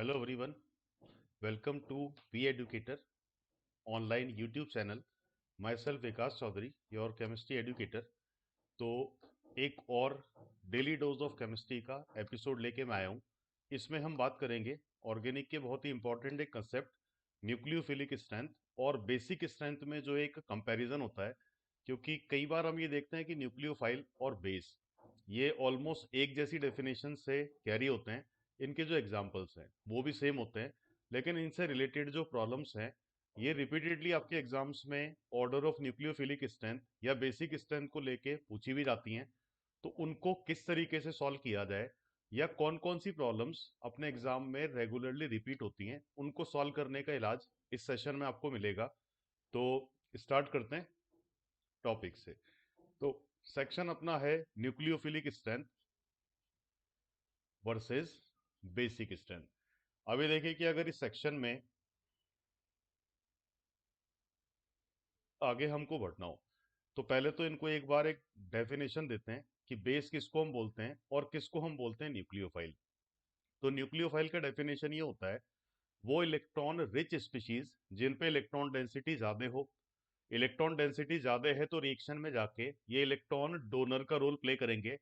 Hello everyone, welcome to Be Educator online YouTube channel. Myself Vikas Chaudhary, your chemistry educator. तो एक और daily dose of chemistry का episode लेके मैं आया हूँ। इसमें हम बात करेंगे ऑर्गेनिक के बहुत ही इंपॉर्टेंट एक कंसेप्ट न्यूक्लियोफिलिक स्ट्रेंथ और बेसिक स्ट्रेंथ में जो एक कंपैरिजन होता है, क्योंकि कई बार हम ये देखते हैं कि न्यूक्लियोफाइल और बेस ये ऑलमोस्ट एक जैसी डेफिनेशन से कैरी होते हैं। इनके जो एग्जांपल्स हैं वो भी सेम होते हैं, लेकिन इनसे रिलेटेड जो प्रॉब्लम्स हैं ये रिपीटेडली आपके एग्जाम्स में ऑर्डर ऑफ न्यूक्लियोफिलिक स्ट्रेंथ या बेसिक स्ट्रेंथ को लेके पूछी भी जाती हैं। तो उनको किस तरीके से सॉल्व किया जाए या कौन कौन सी प्रॉब्लम्स अपने एग्जाम में रेगुलरली रिपीट होती हैं, उनको सॉल्व करने का इलाज इस सेशन में आपको मिलेगा। तो स्टार्ट करते हैं टॉपिक से। तो सेक्शन अपना है nucleophilic strength versus basic strength. अभी देखिए कि अगर इस सेक्शन में आगे हमको बढ़ना हो तो पहले तो इनको एक बार एक डेफिनेशन देते हैं कि बेस किसको हम बोलते हैं और किसको हम बोलते हैं न्यूक्लियोफाइल। तो न्यूक्लियोफाइल का डेफिनेशन ये होता है, वो इलेक्ट्रॉन रिच स्पीशीज जिन पे इलेक्ट्रॉन डेंसिटी ज्यादा हो। इलेक्ट्रॉन डेंसिटी ज्यादा है तो रिएक्शन में जाके ये इलेक्ट्रॉन डोनर का रोल प्ले करेंगे।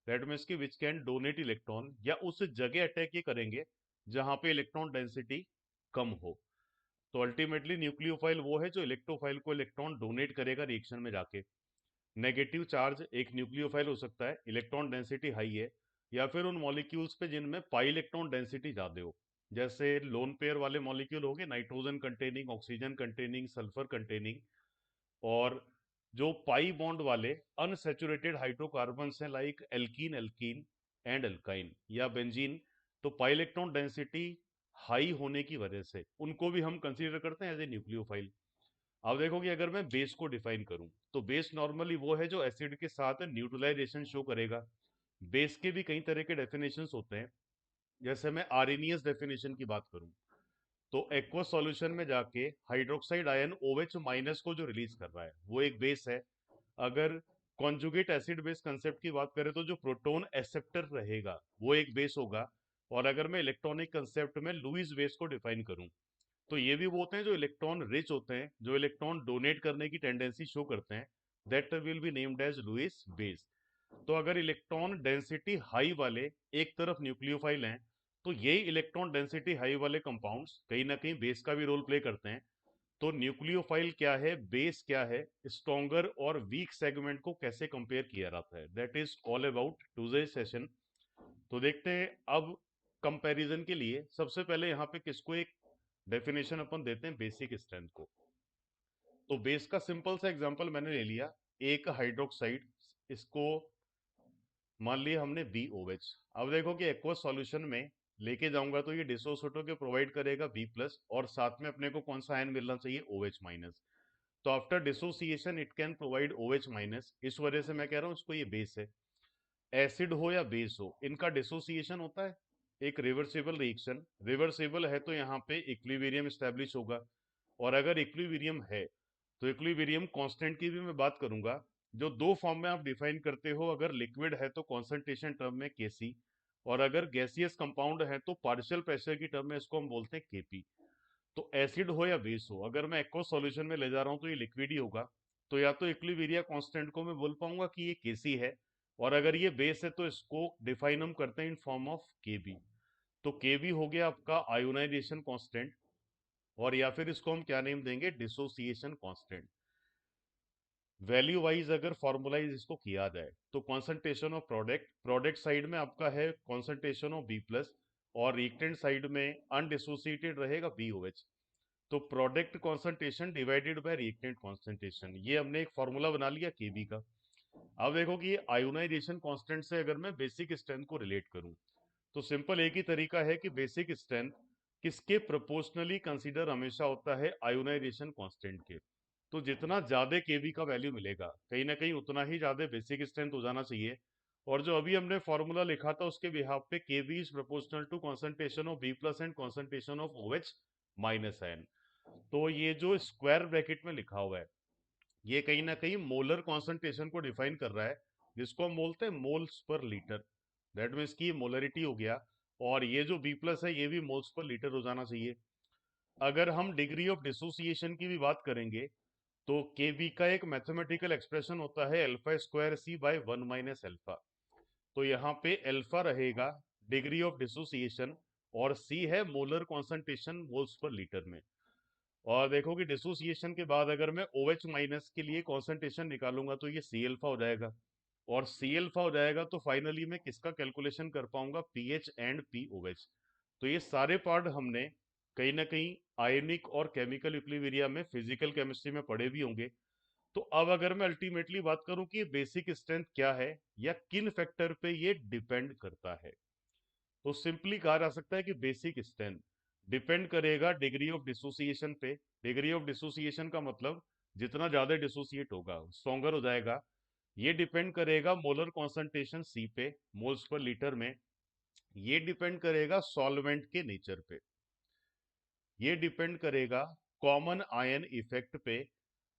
दैट मीन्स की विच कैन डोनेट इलेक्ट्रॉन, या उस जगह अटैक ये करेंगे जहां पे इलेक्ट्रॉन डेंसिटी कम हो। तो अल्टीमेटली न्यूक्लियोफाइल वो है जो इलेक्ट्रोफाइल को इलेक्ट्रॉन डोनेट करेगा रिएक्शन में जाके। नेगेटिव चार्ज एक न्यूक्लियोफाइल हो सकता है, इलेक्ट्रॉन डेंसिटी हाई है, या फिर उन मॉलिक्यूल्स पे जिनमें पाई इलेक्ट्रॉन डेंसिटी ज्यादा हो। जैसे लोन पेयर वाले मॉलिक्यूल हो गए, nitrogen containing, oxygen containing, sulphur containing. और जो पाई बॉन्ड वाले अनसेचुरेटेड हाइड्रोकार्बन्स हैं like alkene alkene and alkyne या बेंजीन, तो पाई इलेक्ट्रॉन डेंसिटी हाई होने की वजह से उनको भी हम कंसीडर करते हैं एज ए न्यूक्लियोफाइल। अब देखो कि अगर मैं बेस को डिफाइन करूं तो बेस नॉर्मली वो है जो एसिड के साथ न्यूट्रलाइजेशन शो करेगा। बेस के भी कई तरह के डेफिनेशंस होते हैं। जैसे मैं आरएनएस डेफिनेशन की बात करूं तो एक्वस सॉल्यूशन में जाके हाइड्रोक्साइड आयन OH माइनस को जो रिलीज कर रहा है वो एक बेस है। अगर कॉन्जुगेट एसिड बेस कंसेप्ट की बात करें तो जो प्रोटॉन एक्सेप्टर रहेगा वो एक बेस होगा। और अगर मैं इलेक्ट्रॉनिक कंसेप्ट में लुईस बेस को डिफाइन करूं तो ये भी वो होते हैं जो इलेक्ट्रॉन रिच होते हैं, जो इलेक्ट्रॉन डोनेट करने की टेंडेंसी शो करते हैं। That will be named as Lewis base. तो अगर इलेक्ट्रॉन डेंसिटी हाई वाले एक तरफ न्यूक्लियोफाइल हैं, तो यही इलेक्ट्रॉन डेंसिटी हाई वाले कंपाउंड्स कहीं ना कहीं बेस का भी रोल प्ले करते हैं। तो न्यूक्लियोफाइल क्या है, बेस क्या है, स्ट्रॉन्गर और वीक सेगमेंट को कैसे कंपेयर किया जाता है, that is all about today session. तो देखते हैं अब कंपैरिजन के लिए सबसे पहले यहाँ पे किसको एक डेफिनेशन अपन देते हैं बेसिक स्ट्रेंथ को। तो बेस का सिंपल सा एग्जांपल मैंने ले लिया, एक हाइड्रोक्साइड, इसको मान लिया हमने BOH। अब देखो कि एक्वस सॉल्यूशन में लेके जाऊंगा तो ये डिसोसिएटिव के प्रोवाइड करेगा B+ और साथ में अपने को कौन सा आयन मिलना चाहिए, OH-। तो after dissociation it can provide OH-, इस वजह से मैं कह रहा हूं इसको ये बेस है। एसिड हो या बेस हो, इनका डिसोसिएशन होता है एक रिवर्सिबल रिएक्शन। रिवर्सिबल है तो यहाँ पे इक्विलिब्रियम स्टैब्लिश होगा। और अगर इक्विलिब्रियम है तो इक्विलिब्रियम कांस्टेंट की भी मैं बात करूंगा। जो दो फॉर्म में आप डिफाइन करते हो, अगर लिक्विड है तो कॉन्सेंट्रेशन टर्म में Kc, और अगर गैसियस कंपाउंड है तो पार्शियल प्रेशर की टर्म में इसको हम बोलते हैं Kp। तो एसिड हो या बेस हो, अगर मैं एक्वस सॉल्यूशन में ले जा रहा हूं तो ये लिक्विड ही होगा। तो या तो इक्विलिब्रिया कांस्टेंट को मैं बोल पाऊंगा कि ये Kc है, और अगर ये बेस है तो इसको डिफाइन हम करते हैं इन फॉर्म ऑफ Kb। तो Kb हो गया आपका आयोनाइजेशन कांस्टेंट, और या फिर इसको हम क्या नेम देंगे, डिसोसिएशन कांस्टेंट। वैल्यू वाइज अगर फॉर्मुलाइज इसको किया जाए तो concentration of product, product side में आपका है कॉन्सेंट्रेशन ऑफ B+, और रिएक्टेंट साइड में अनडिसोसिएटेड रहेगा BOH। तो product concentration divided by reactant concentration, ये हमने एक फॉर्मूला बना लिया Kb का। अब देखो कि आयोनाइजेशन कांस्टेंट से अगर मैं बेसिक स्ट्रेंथ को रिलेट करूं तो सिंपल एक ही तरीका है कि बेसिक स्ट्रेंथ किसके प्रोपोर्शनली कंसीडर हमेशा होता है, आयोनाइजेशन कांस्टेंट के। तो जितना ज्यादा केवी का वैल्यू मिलेगा कहीं ना कहीं उतना ही ज्यादा बेसिक स्ट्रेंथ हो जाना चाहिए। और जो अभी हमने फॉर्मूला लिखा था उसके बिहाफ पे KV is proportional to concentration of B+ and concentration of OH-N। तो ये जो स्क्वायर ब्रैकेट में लिखा हुआ है ये कहीं ना कहीं मोलर कॉन्सेंट्रेशन को डिफाइन कर रहा है, जिसको हम बोलते हैं moles per litre. That means की मोलरिटी हो गया। और ये जो बी प्लस है ये भी मोल्स पर लीटर हो जाना चाहिए। अगर हम डिग्री ऑफ डिसोसिएशन की भी बात करेंगे तो केबी का एक मैथमेटिकल एक्सप्रेशन होता है अल्फा स्क्वायर सी बाय 1 - अल्फा। तो यहाँ पे अल्फा रहेगा डिग्री ऑफ डिसोसिएशन और सी है molar concentration moles per litre में। और देखो कि डिसोसिएशन के बाद अगर मैं OH माइनस के लिए कॉन्सेंट्रेशन निकालूंगा तो ये सी अल्फा हो जाएगा, और सी अल्फा हो जाएगा तो फाइनली मैं किसका कैलकुलेशन कर पाऊंगा, पीएच एंड POH। तो ये सारे पार्ट हमने कहीं ना कहीं आयनिक और केमिकल इक्विलिब्रियम में फिजिकल केमिस्ट्री में पढ़े भी होंगे। तो अब अगर मैं अल्टीमेटली बात करूं कि बेसिक स्ट्रेंथ क्या है या किन फैक्टर पे ये डिपेंड करता है, तो सिंपली कहा जा सकता है कि बेसिक स्ट्रेंथ डिपेंड करेगा डिग्री ऑफ डिसोसिएशन पे। डिग्री ऑफ डिसोसिएशन का मतलब जितना ज्यादा डिसोसिएट होगा स्ट्रॉन्गर हो जाएगा। ये डिपेंड करेगा मोलर कॉन्सेंट्रेशन सी पे, मोल्स पर लीटर में। ये डिपेंड करेगा सॉल्वेंट के नेचर पे। ये डिपेंड करेगा कॉमन आयन इफेक्ट पे।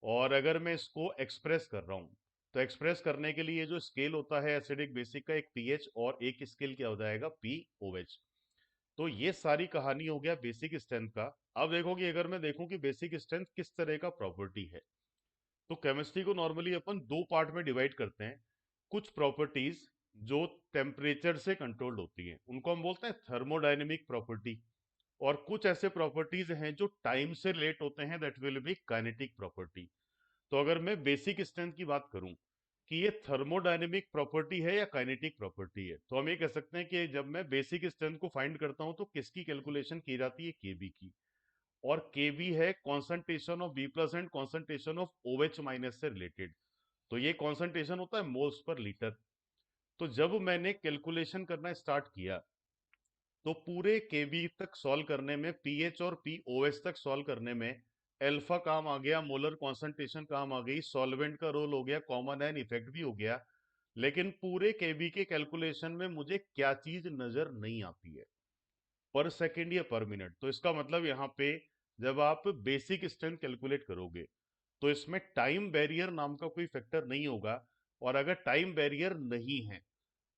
और अगर मैं इसको एक्सप्रेस कर रहा हूँ तो एक्सप्रेस करने के लिए जो स्केल होता है एसिडिक बेसिक का, एक पीएच और एक स्केल क्या हो जाएगा, POH। तो ये सारी कहानी हो गया बेसिक स्ट्रेंथ का। अब देखो कि अगर मैं देखूं कि बेसिक स्ट्रेंथ किस तरह का प्रॉपर्टी है, तो केमिस्ट्री को नॉर्मली अपन दो पार्ट में डिवाइड करते हैं। कुछ प्रॉपर्टीज जो टेम्परेचर से कंट्रोल्ड होती हैं उनको हम बोलते हैं थर्मोडायनेमिक प्रॉपर्टी, और कुछ ऐसे प्रॉपर्टीज हैं जो टाइम से रिलेट होते हैं, that will B kinetic property. तो अगर मैं बेसिक स्ट्रेंथ की बात करूं कि ये थर्मोडायनेमिक प्रॉपर्टी है या काइनेटिक प्रॉपर्टी है, तो हम ये कह सकते हैं कि जब मैं बेसिक स्ट्रेंथ को फाइंड करता हूं तो किसकी कैलकुलेशन की जाती है, केबी की। और केबी है concentration of B plus and concentration of OH minus से रिलेटेड। तो ये कॉन्सेंट्रेशन होता है मोल्स पर लीटर। तो जब मैंने कैलकुलेशन करना स्टार्ट किया तो पूरे केबी तक सॉल्व करने में, पीएच और POH तक सॉल्व करने में अल्फा काम आ गया, मोलर कॉन्सेंट्रेशन काम आ गई, सॉल्वेंट का रोल हो गया, कॉमन आयन इफेक्ट भी हो गया। लेकिन पूरे केबी के कैलकुलेशन में मुझे क्या चीज नजर नहीं आती है, पर सेकेंड या पर मिनट। तो इसका मतलब यहाँ पे जब आप बेसिक स्ट्रेंथ कैलकुलेट करोगे तो इसमें टाइम बैरियर नाम का कोई फैक्टर नहीं होगा। और अगर टाइम बैरियर नहीं है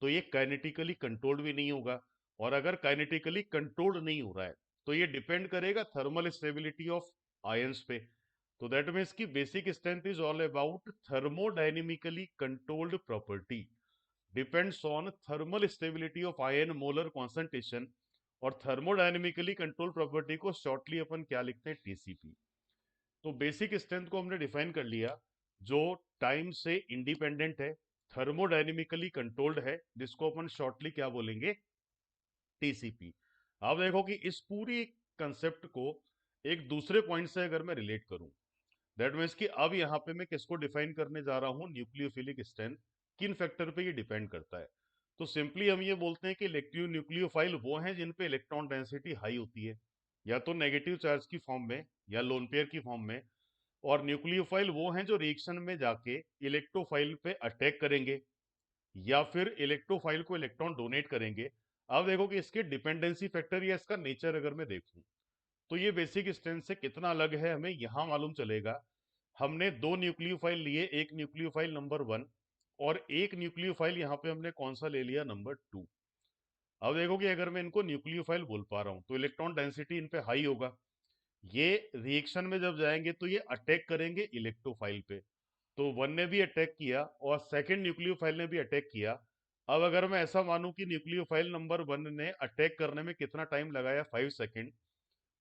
तो ये काइनेटिकली कंट्रोल्ड भी नहीं होगा। और अगर काइनेटिकली कंट्रोल्ड नहीं हो रहा है तो ये डिपेंड करेगा थर्मल स्टेबिलिटी ऑफ आयंस पे। तो दैट मीन्स की basic strength is all about thermodynamically controlled property, depends on thermal stability of ion molar concentration. और थर्मोडायनेमिकली कंट्रोल प्रॉपर्टी को शॉर्टली अपन क्या लिखते हैं, TCP। तो बेसिक स्ट्रेंथ को हमने डिफाइन कर लिया, जो टाइम से इंडिपेंडेंट है, थर्मोडायनेमिकली कंट्रोल्ड है, जिसको अपन शॉर्टली क्या बोलेंगे, TCP। अब देखो कि इस पूरी कंसेप्ट को एक दूसरे पॉइंट से अगर मैं रिलेट करूं, दैट मीन्स कि अब यहाँ पे मैं किसको डिफाइन करने जा रहा हूँ, न्यूक्लियोफिलिक स्ट्रेंथ। किन फैक्टर पे ये डिपेंड करता है, तो सिंपली हम ये बोलते हैं कि इलेक्ट्रो न्यूक्लियोफाइल वो हैं जिन पे इलेक्ट्रॉन डेंसिटी हाई होती है, या तो नेगेटिव चार्ज की फॉर्म में या लोन पेयर की फॉर्म में। और न्यूक्लियोफाइल वो हैं जो रिएक्शन में जाके इलेक्ट्रोफाइल पे अटैक करेंगे या फिर इलेक्ट्रोफाइल को इलेक्ट्रॉन डोनेट करेंगे। अब देखो कि इसके डिपेंडेंसी फैक्टर या इसका नेचर अगर मैं देखूं तो ये बेसिक स्ट्रेंथ से कितना अलग है हमें यहां मालूम चलेगा। हमने दो न्यूक्लियोफाइल लिए, एक न्यूक्लियोफाइल नंबर 1 और एक न्यूक्लियोफाइल यहाँ पे हमने कौन सा ले लिया, नंबर 2। अब देखो कि अगर मैं इनको न्यूक्लियोफाइल बोल पा रहा हूँ तो इलेक्ट्रॉन डेंसिटी इन पे हाई होगा। ये रिएक्शन में जब जाएंगे तो ये अटैक करेंगे इलेक्ट्रोफाइल पे। तो वन ने भी अटैक किया और सेकंड न्यूक्लियोफाइल ने भी अटैक किया। अब अगर मैं ऐसा मानूं कि न्यूक्लियोफाइल नंबर 1 ने अटैक करने में कितना टाइम लगाया, 5 सेकंड,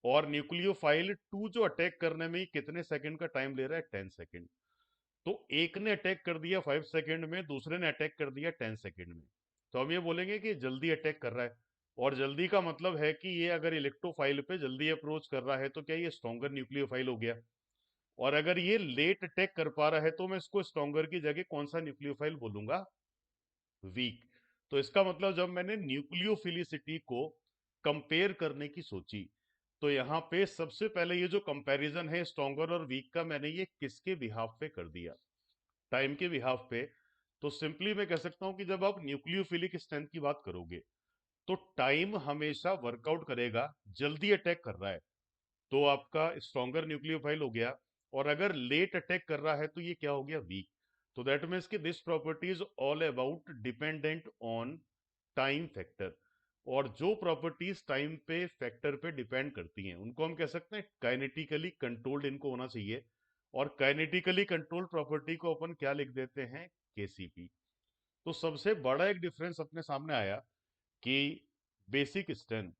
और न्यूक्लियोफाइल 2 जो अटैक करने में कितने सेकंड का टाइम ले रहा है, 10 सेकंड। तो एक ने अटैक कर दिया 5 सेकंड में, दूसरे ने अटैक कर दिया 10 सेकंड में। तो हम ये बोलेंगे कि जल्दी अटैक कर रहा है। और जल्दी का मतलब है कि ये अगर इलेक्ट्रोफाइल पे जल्दी अप्रोच कर रहा है तो क्या ये स्ट्रॉन्गर न्यूक्लियोफाइल हो गया। और अगर ये लेट अटैक कर पा रहा है तो मैं इसको स्ट्रॉन्गर की जगह कौन सा न्यूक्लियोफाइल बोलूंगा, वीक। तो इसका मतलब जब मैंने न्यूक्लियोफिलिसिटी को कंपेयर करने की सोची तो यहाँ पे सबसे पहले ये जो कंपैरिजन है स्ट्रॉन्गर और वीक का, मैंने ये किसके बिहाफ पे कर दिया, टाइम के बिहाफ पे। तो सिंपली मैं कह सकता हूं कि जब आप न्यूक्लियोफिलिक स्ट्रेंथ की बात करोगे तो टाइम हमेशा वर्कआउट करेगा, जल्दी अटैक कर रहा है तो आपका स्ट्रॉन्गर न्यूक्लियोफाइल हो गया, और अगर लेट अटैक कर रहा है तो ये क्या हो गया, वीक। तो दैट मीन्स कि this property is all about dependent on time factor. और जो प्रॉपर्टीज टाइम पे फैक्टर पे डिपेंड करती हैं उनको हम कह सकते हैं काइनेटिकली कंट्रोल्ड इनको होना चाहिए। और काइनेटिकली कंट्रोल्ड प्रॉपर्टी को अपन क्या लिख देते हैं, केसीपी। तो सबसे बड़ा एक डिफरेंस अपने सामने आया कि बेसिक स्ट्रेंथ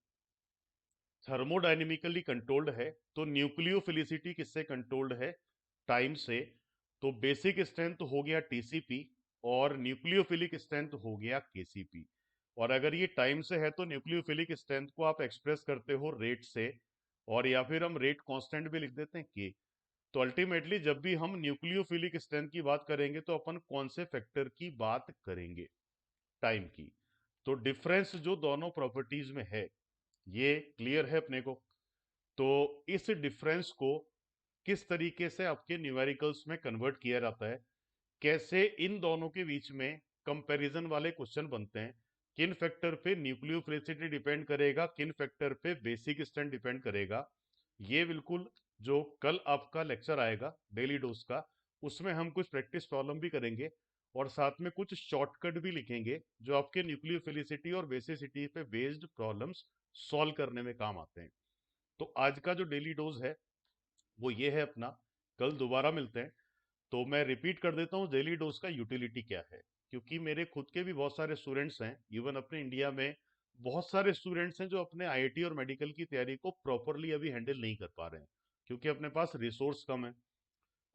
थर्मोडायनेमिकली कंट्रोल्ड है, तो न्यूक्लियोफिलिसिटी किससे कंट्रोल्ड है, टाइम से। तो बेसिक स्ट्रेंथ हो गया टीसीपी और न्यूक्लियोफिलिक स्ट्रेंथ हो गया केसीपी। और अगर ये टाइम से है तो न्यूक्लियोफिलिक स्ट्रेंथ को आप एक्सप्रेस करते हो रेट से, और या फिर हम रेट कांस्टेंट भी लिख देते हैं के। तो अल्टीमेटली जब भी हम न्यूक्लियोफिलिक स्ट्रेंथ की बात करेंगे तो अपन कौन से फैक्टर की बात करेंगे, टाइम की। तो डिफरेंस जो दोनों प्रॉपर्टीज में है ये क्लियर है अपने को। तो इस डिफरेंस को किस तरीके से आपके न्यूमेरिकल्स में कन्वर्ट किया जाता है, कैसे इन दोनों के बीच में कंपैरिजन वाले क्वेश्चन बनते हैं, किन फैक्टर पे न्यूक्लियोफिलिसिटी डिपेंड करेगा, किन फैक्टर पे बेसिक स्ट्रेंथ डिपेंड करेगा, ये बिल्कुल जो कल आपका लेक्चर आएगा डेली डोज का, उसमें हम कुछ प्रैक्टिस प्रॉब्लम भी करेंगे और साथ में कुछ शॉर्टकट भी लिखेंगे जो आपके न्यूक्लियोफिलिसिटी और बेसिसिटी पे बेस्ड प्रॉब्लम्स सॉल्व करने में काम आते हैं। तो आज का जो डेली डोज है वो ये है अपना। कल दोबारा मिलते हैं। तो मैं रिपीट कर देता हूँ डेली डोज का यूटिलिटी क्या है, क्योंकि मेरे खुद के भी बहुत सारे स्टूडेंट्स हैं, इवन अपने इंडिया में बहुत सारे स्टूडेंट्स हैं जो अपने आईआईटी और मेडिकल की तैयारी को प्रॉपरली अभी हैंडल नहीं कर पा रहे हैं, क्योंकि अपने पास रिसोर्स कम है।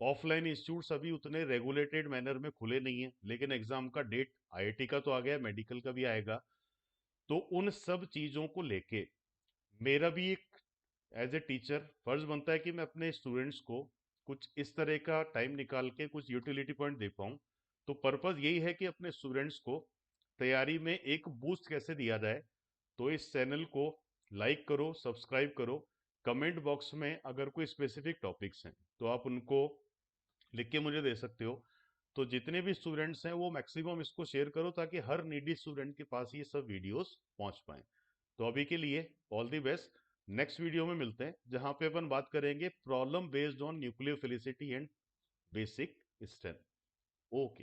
ऑफलाइन इंस्टीट्यूट्स अभी उतने रेगुलेटेड मैनर में खुले नहीं है, लेकिन एग्जाम का डेट आईआईटी का तो आ गया, मेडिकल का भी आएगा। तो उन सब चीजों को लेके मेरा भी एक एज ए टीचर फर्ज बनता है कि मैं अपने स्टूडेंट्स को कुछ इस तरह का टाइम निकाल के कुछ यूटिलिटी पॉइंट दे पाऊँ। तो पर्पस यही है कि अपने स्टूडेंट्स को तैयारी में एक बूस्ट कैसे दिया जाए। तो इस चैनल को लाइक करो, सब्सक्राइब करो। कमेंट बॉक्स में अगर कोई स्पेसिफिक टॉपिक्स हैं तो आप उनको लिख के मुझे दे सकते हो। तो जितने भी स्टूडेंट्स हैं वो मैक्सिमम इसको शेयर करो ताकि हर नीडी स्टूडेंट के पास ये सब वीडियोस पहुंच पाए। तो अभी के लिए all the best. Next video में मिलते हैं जहां पे अपन बात करेंगे problem based on nucleophilicity and basic strength. Okay.